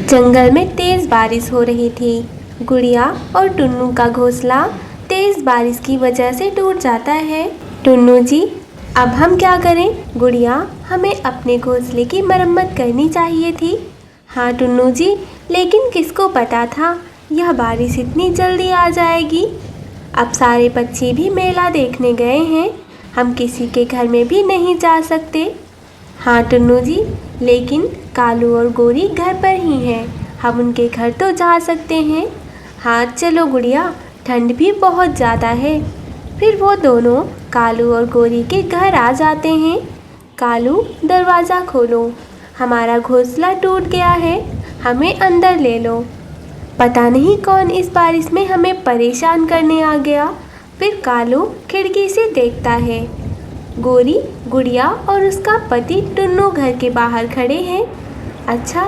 जंगल में तेज बारिश हो रही थी। गुड़िया और टुन्नू का घोंसला तेज बारिश की वजह से टूट जाता है। टुन्नू जी, अब हम क्या करें? गुड़िया, हमें अपने घोंसले की मरम्मत करनी चाहिए थी। हाँ टुन्नू जी, लेकिन किसको पता था यह बारिश इतनी जल्दी आ जाएगी। अब सारे पक्षी भी मेला देखने गए हैं, हम किसी के घर में भी नहीं जा सकते। हाँ टुन्नू जी, लेकिन कालू और गोरी घर पर ही हैं, हम उनके घर तो जा सकते हैं। हाँ चलो गुड़िया, ठंड भी बहुत ज़्यादा है। फिर वो दोनों कालू और गोरी के घर आ जाते हैं। कालू, दरवाज़ा खोलो, हमारा घोंसला टूट गया है, हमें अंदर ले लो। पता नहीं कौन इस बारिश में हमें परेशान करने आ गया। फिर कालू खिड़की से देखता है, गोरी, गुड़िया और उसका पति टुन्नू घर के बाहर खड़े हैं। अच्छा,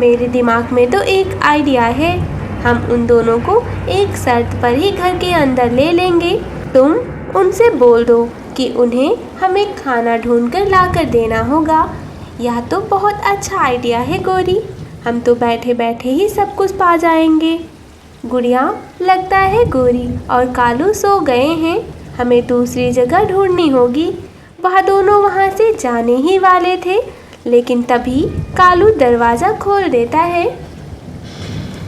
मेरे दिमाग में तो एक आइडिया है, हम उन दोनों को एक शर्त पर ही घर के अंदर ले लेंगे। तुम उनसे बोल दो कि उन्हें हमें खाना ढूंढकर लाकर देना होगा। यह तो बहुत अच्छा आइडिया है गोरी, हम तो बैठे बैठे ही सब कुछ पा जाएंगे। गुड़िया, लगता है गोरी और कालू सो गए हैं, हमें दूसरी जगह ढूंढनी होगी। वह दोनों वहाँ से जाने ही वाले थे, लेकिन तभी कालू दरवाज़ा खोल देता है।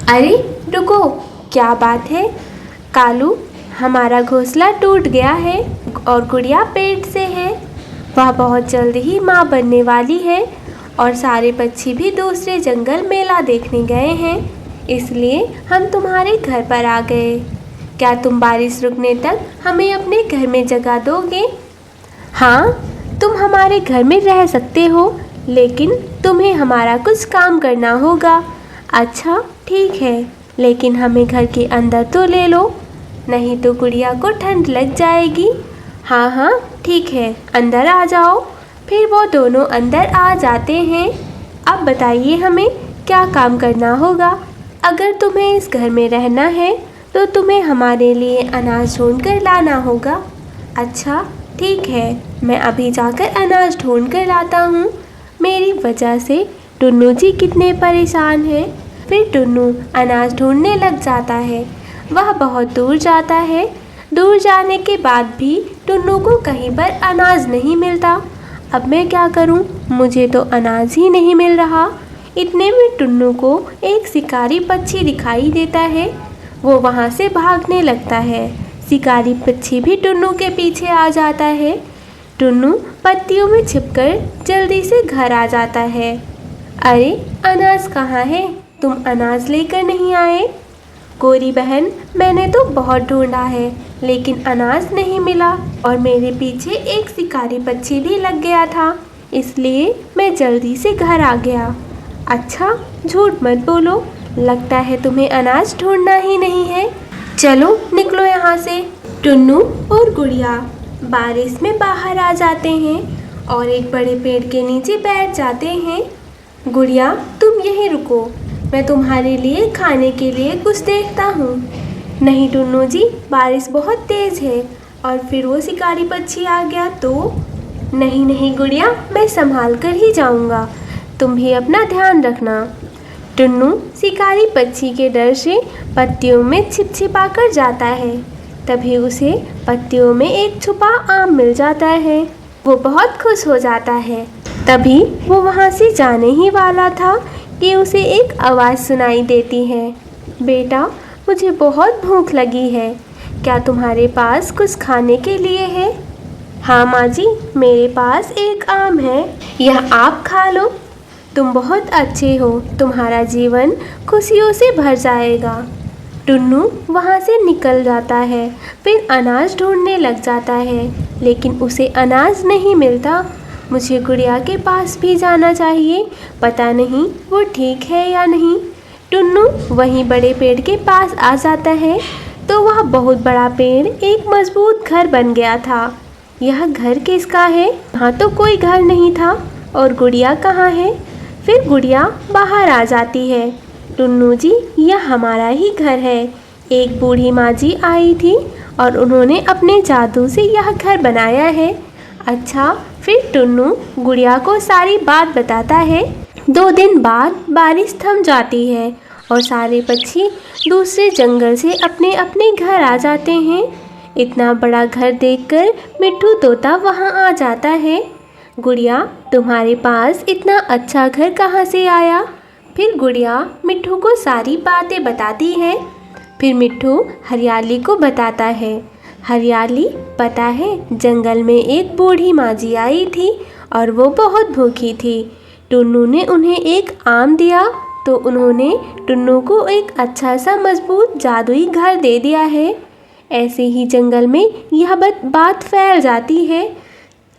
अरे रुको, क्या बात है? कालू, हमारा घोंसला टूट गया है और गुड़िया पेट से है। वह बहुत जल्द ही माँ बनने वाली है और सारे पक्षी भी दूसरे जंगल मेला देखने गए हैं, इसलिए हम तुम्हारे घर पर आ गए। क्या तुम बारिश रुकने तक हमें अपने घर में जगह दोगे? हाँ, तुम हमारे घर में रह सकते हो, लेकिन तुम्हें हमारा कुछ काम करना होगा। अच्छा ठीक है, लेकिन हमें घर के अंदर तो ले लो, नहीं तो गुड़िया को ठंड लग जाएगी। हाँ हाँ ठीक है, अंदर आ जाओ। फिर वो दोनों अंदर आ जाते हैं। अब बताइए हमें क्या काम करना होगा। अगर तुम्हें इस घर में रहना है तो तुम्हें हमारे लिए अनाज ढूंढ कर लाना होगा। अच्छा ठीक है, मैं अभी जाकर अनाज ढूंढ कर लाता हूँ। मेरी वजह से टुन्नू जी कितने परेशान हैं। फिर टुन्नू अनाज ढूंढने लग जाता है। वह बहुत दूर जाता है। दूर जाने के बाद भी टुन्नू को कहीं पर अनाज नहीं मिलता। अब मैं क्या करूँ, मुझे तो अनाज ही नहीं मिल रहा। इतने में टुन्नू को एक शिकारी पक्षी दिखाई देता है। वो वहाँ से भागने लगता है। शिकारी पक्षी भी टुन्नू के पीछे आ जाता है। टुन्नू पत्तियों में छिपकर जल्दी से घर आ जाता है। अरे अनाज कहाँ है? तुम अनाज लेकर नहीं आए? गोरी बहन, मैंने तो बहुत ढूंढा है, लेकिन अनाज नहीं मिला और मेरे पीछे एक शिकारी पक्षी भी लग गया था, इसलिए मैं जल्दी से घर आ गया। अच्छा, झूठ मत बोलो, लगता है तुम्हें अनाज ढूंढना ही नहीं है। चलो निकलो यहाँ से। टुन्नू और गुड़िया बारिश में बाहर आ जाते हैं और एक बड़े पेड़ के नीचे बैठ जाते हैं। गुड़िया, तुम यहीं रुको, मैं तुम्हारे लिए खाने के लिए कुछ देखता हूँ। नहीं टुन्नू जी, बारिश बहुत तेज़ है और फिर वो शिकारी पक्षी आ गया तो? नहीं नहीं गुड़िया, मैं संभाल कर ही जाऊँगा, तुम भी अपना ध्यान रखना। टुन्नू शिकारी पक्षी के डर से पत्तियों में छिपा कर जाता है। तभी उसे पत्तियों में एक छुपा आम मिल जाता है। वो बहुत खुश हो जाता है। तभी वो वहाँ से जाने ही वाला था कि उसे एक आवाज़ सुनाई देती है, बेटा मुझे बहुत भूख लगी है, क्या तुम्हारे पास कुछ खाने के लिए है? हाँ माँ जी, मेरे पास एक आम है, यह आप खा लो, तुम बहुत अच्छे हो, तुम्हारा जीवन खुशियों से भर जाएगा। टुन्नू वहाँ से निकल जाता है। फिर अनाज ढूंढने लग जाता है, लेकिन उसे अनाज नहीं मिलता। मुझे गुड़िया के पास भी जाना चाहिए, पता नहीं वो ठीक है या नहीं। टुन्नू वहीं बड़े पेड़ के पास आ जाता है तो वह बहुत बड़ा पेड़ एक मजबूत घर बन गया था। यह घर किसका है? यहाँ तो कोई घर नहीं था। और गुड़िया कहाँ है? फिर गुड़िया बाहर आ जाती है। टुन्नू जी, यह हमारा ही घर है। एक बूढ़ी माँ जी आई थी और उन्होंने अपने जादू से यह घर बनाया है। अच्छा, फिर टुन्नू गुड़िया को सारी बात बताता है। 2 दिन बाद बारिश थम जाती है और सारे पक्षी दूसरे जंगल से अपने अपने घर आ जाते हैं। इतना बड़ा घर देखकर मिट्ठू तोता वहाँ आ जाता है। गुड़िया, तुम्हारे पास इतना अच्छा घर कहाँ से आया? फिर गुड़िया मिट्ठू को सारी बातें बताती है। फिर मिट्ठू हरियाली को बताता है। हरियाली, पता है जंगल में एक बूढ़ी माँझी आई थी और वो बहुत भूखी थी। टुन्नू ने उन्हें एक आम दिया तो उन्होंने टुन्नू को एक अच्छा सा मजबूत जादुई घर दे दिया है। ऐसे ही जंगल में यह बात फैल जाती है।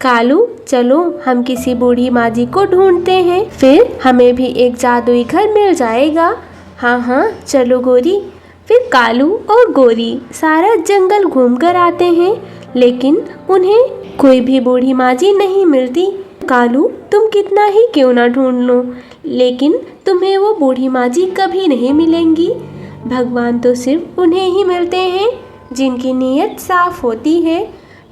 कालू, चलो हम किसी बूढ़ी माँझी को ढूंढते हैं, फिर हमें भी एक जादुई घर मिल जाएगा। हाँ हाँ चलो गोरी। फिर कालू और गोरी सारा जंगल घूम कर आते हैं, लेकिन उन्हें कोई भी बूढ़ी माँझी नहीं मिलती। कालू, तुम कितना ही क्यों ना ढूंढ लो, लेकिन तुम्हें वो बूढ़ी माँझी कभी नहीं मिलेंगी। भगवान तो सिर्फ उन्हें ही मिलते हैं जिनकी नीयत साफ होती है।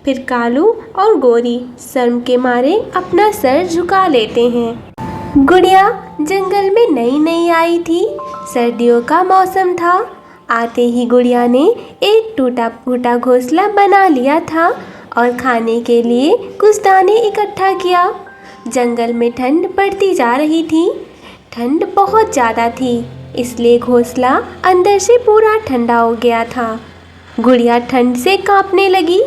फिर कालू और गोरी शर्म के मारे अपना सर झुका लेते हैं। गुड़िया जंगल में नई नई आई थी। सर्दियों का मौसम था। आते ही गुड़िया ने एक टूटा फूटा घोंसला बना लिया था और खाने के लिए कुछ दाने इकट्ठा किया। जंगल में ठंड बढ़ती जा रही थी। ठंड बहुत ज़्यादा थी, इसलिए घोंसला अंदर से पूरा ठंडा हो गया था। गुड़िया ठंड से कांपने लगी।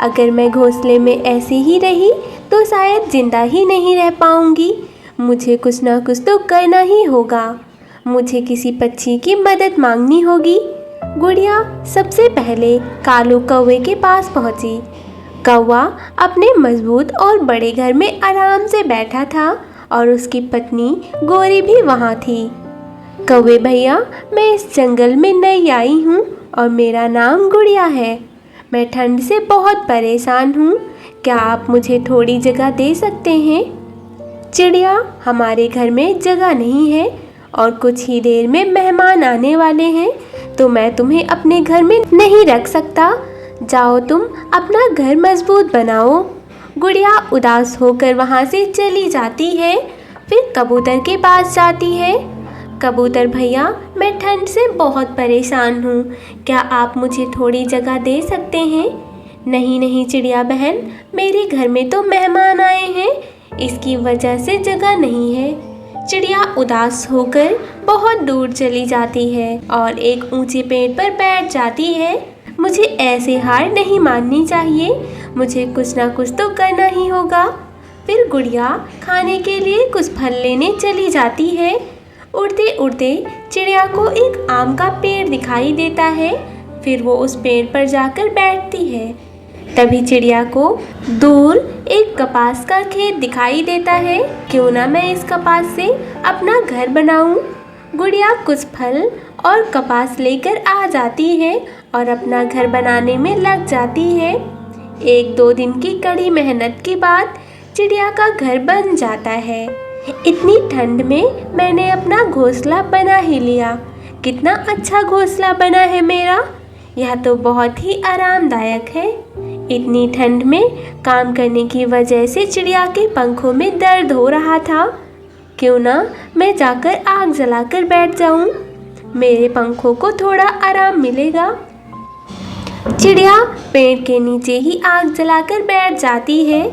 अगर मैं घोंसले में ऐसे ही रही तो शायद जिंदा ही नहीं रह पाऊंगी। मुझे कुछ ना कुछ तो करना ही होगा। मुझे किसी पक्षी की मदद मांगनी होगी। गुड़िया सबसे पहले कालू कौवे के पास पहुंची। कौवा अपने मजबूत और बड़े घर में आराम से बैठा था और उसकी पत्नी गोरी भी वहाँ थी। कौवे भैया, मैं इस जंगल में नई आई हूँ और मेरा नाम गुड़िया है। मैं ठंड से बहुत परेशान हूँ। क्या आप मुझे थोड़ी जगह दे सकते हैं? चिड़िया, हमारे घर में जगह नहीं है और कुछ ही देर में मेहमान आने वाले हैं, तो मैं तुम्हें अपने घर में नहीं रख सकता। जाओ तुम अपना घर मजबूत बनाओ। गुड़िया उदास होकर वहाँ से चली जाती है। फिर कबूतर के पास जाती है। कबूतर भैया, मैं ठंड से बहुत परेशान हूँ। क्या आप मुझे थोड़ी जगह दे सकते हैं? नहीं नहीं चिड़िया बहन, मेरे घर में तो मेहमान आए हैं, इसकी वजह से जगह नहीं है। चिड़िया उदास होकर बहुत दूर चली जाती है और एक ऊंचे पेड़ पर बैठ जाती है। मुझे ऐसे हार नहीं माननी चाहिए, मुझे कुछ ना कुछ तो करना ही होगा। फिर गुड़िया खाने के लिए कुछ फल लेने चली जाती है। उड़ते उड़ते चिड़िया को एक आम का पेड़ दिखाई देता है। फिर वो उस पेड़ पर जाकर बैठती है। तभी चिड़िया को दूर एक कपास का खेत दिखाई देता है। क्यों ना मैं इस कपास से अपना घर बनाऊं। गुड़िया कुछ फल और कपास लेकर आ जाती है और अपना घर बनाने में लग जाती है। 1-2 दिन की कड़ी मेहनत के बाद चिड़िया का घर बन जाता है। इतनी ठंड में मैंने अपना घोंसला बना ही लिया। कितना अच्छा घोंसला बना है मेरा, यह तो बहुत ही आरामदायक है। इतनी ठंड में काम करने की वजह से चिड़िया के पंखों में दर्द हो रहा था। क्यों ना मैं जाकर आग जलाकर बैठ जाऊं, मेरे पंखों को थोड़ा आराम मिलेगा। चिड़िया पेड़ के नीचे ही आग जलाकर बैठ जाती है।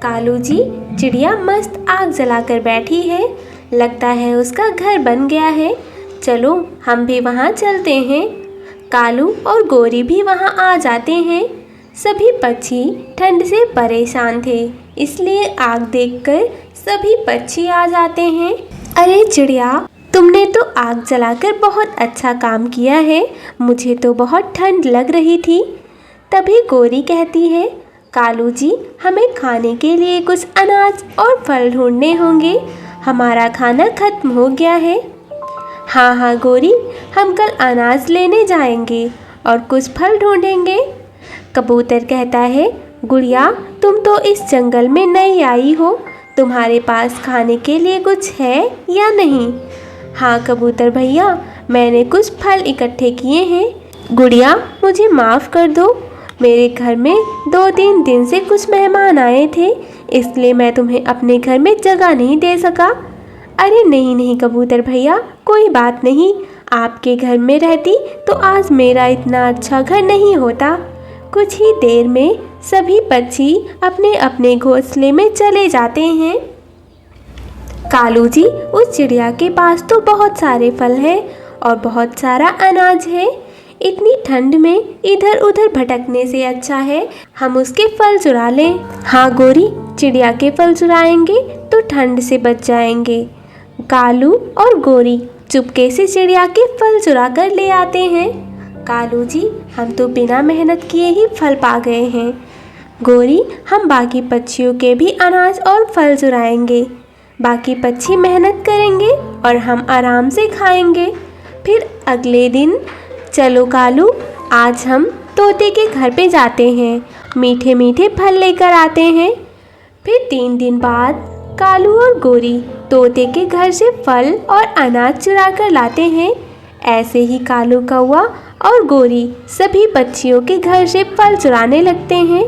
कालू जी, चिड़िया मस्त आग जलाकर बैठी है, लगता है उसका घर बन गया है। चलो हम भी वहाँ चलते हैं। कालू और गोरी भी वहाँ आ जाते हैं। सभी पक्षी ठंड से परेशान थे, इसलिए आग देखकर सभी पक्षी आ जाते हैं। अरे चिड़िया, तुमने तो आग जलाकर बहुत अच्छा काम किया है, मुझे तो बहुत ठंड लग रही थी। तभी गोरी कहती है, कालू जी, हमें खाने के लिए कुछ अनाज और फल ढूंढने होंगे, हमारा खाना खत्म हो गया है। हाँ हाँ गोरी, हम कल अनाज लेने जाएंगे और कुछ फल ढूंढेंगे। कबूतर कहता है, गुड़िया तुम तो इस जंगल में नई आई हो, तुम्हारे पास खाने के लिए कुछ है या नहीं? हाँ कबूतर भैया, मैंने कुछ फल इकट्ठे किए हैं। गुड़िया मुझे माफ़ कर दो, मेरे घर में 2-3 दिन से कुछ मेहमान आए थे, इसलिए मैं तुम्हें अपने घर में जगह नहीं दे सका। अरे नहीं नहीं कबूतर भैया, कोई बात नहीं, आपके घर में रहती तो आज मेरा इतना अच्छा घर नहीं होता। कुछ ही देर में सभी पक्षी अपने अपने घोंसले में चले जाते हैं। कालू जी, उस चिड़िया के पास तो बहुत सारे फल हैं और बहुत सारा अनाज है। इतनी ठंड में इधर उधर भटकने से अच्छा है हम उसके फल चुरा लें। हाँ गोरी, चिड़िया के फल चुराएंगे तो ठंड से बच जाएंगे। कालू और गोरी चुपके से चिड़िया के फल चुरा कर ले आते हैं। कालू जी, हम तो बिना मेहनत किए ही फल पा गए हैं। गोरी, हम बाकी पक्षियों के भी अनाज और फल चुराएंगे। बाकी पक्षी मेहनत करेंगे और हम आराम से खाएंगे। फिर अगले दिन चलो कालू, आज हम तोते के घर पे जाते हैं, मीठे मीठे फल लेकर आते हैं। फिर 3 दिन बाद कालू और गोरी तोते के घर से फल और अनाज चुरा कर लाते हैं। ऐसे ही कालू कौवा और गोरी सभी पक्षियों के घर से फल चुराने लगते हैं।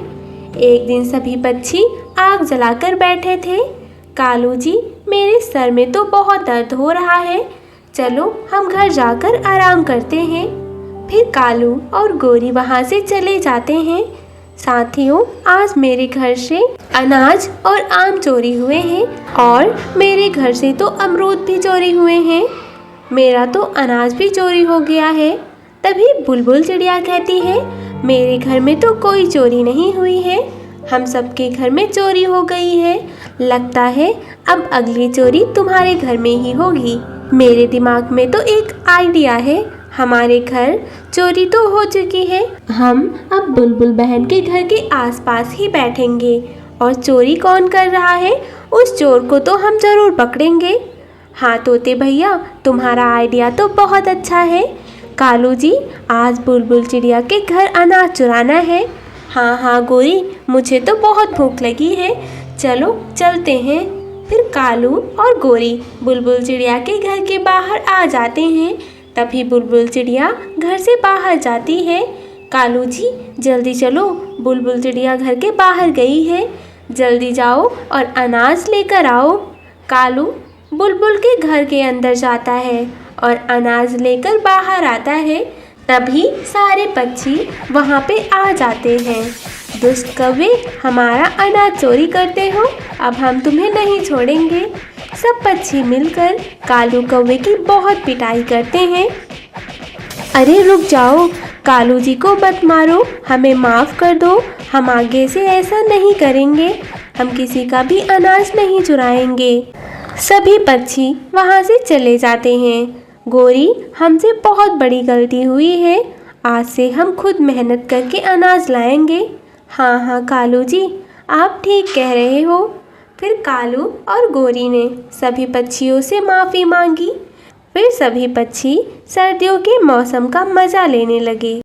एक दिन सभी पक्षी आग जलाकर बैठे थे। कालू जी, मेरे सर में तो बहुत दर्द हो रहा है, चलो हम घर जाकर आराम करते हैं। फिर कालू और गोरी वहाँ से चले जाते हैं। साथियों, आज मेरे घर से अनाज और आम चोरी हुए हैं और मेरे घर से तो अमरूद भी चोरी हुए हैं। मेरा तो अनाज भी चोरी हो गया है। तभी बुलबुल चिड़िया कहती है, मेरे घर में तो कोई चोरी नहीं हुई है, हम सबके घर में चोरी हो गई है। लगता है अब अगली चोरी तुम्हारे घर में ही होगी। मेरे दिमाग में तो एक आइडिया है, हमारे घर चोरी तो हो चुकी है, हम अब बुलबुल बहन के घर के आसपास ही बैठेंगे और चोरी कौन कर रहा है उस चोर को तो हम ज़रूर पकड़ेंगे। हाँ तोते भैया, तुम्हारा आइडिया तो बहुत अच्छा है। कालू जी, आज बुलबुल चिड़िया के घर अनाज चुराना है। हाँ हाँ गोरी, मुझे तो बहुत भूख लगी है, चलो चलते हैं। फिर कालू और गोरी बुलबुल चिड़िया के घर के बाहर आ जाते हैं। तभी बुलबुल चिड़िया घर से बाहर जाती है। कालू जी, जल्दी चलो, बुलबुल चिड़िया घर के बाहर गई है, जल्दी जाओ और अनाज लेकर आओ। कालू बुलबुल के घर के अंदर जाता है और अनाज लेकर बाहर आता है। तभी सारे पक्षी वहाँ पे आ जाते हैं। दुष्ट कौवे, हमारा अनाज चोरी करते हो, अब हम तुम्हें नहीं छोड़ेंगे। सब पक्षी मिलकर कालू कौवे की बहुत पिटाई करते हैं। अरे रुक जाओ, कालू जी को मत मारो, हमें माफ़ कर दो, हम आगे से ऐसा नहीं करेंगे, हम किसी का भी अनाज नहीं चुराएंगे। सभी पक्षी वहाँ से चले जाते हैं। गोरी, हमसे बहुत बड़ी गलती हुई है, आज से हम खुद मेहनत करके अनाज लाएंगे। हाँ हाँ कालू जी, आप ठीक कह रहे हो। फिर कालू और गोरी ने सभी पक्षियों से माफ़ी मांगी। फिर सभी पक्षी सर्दियों के मौसम का मज़ा लेने लगे।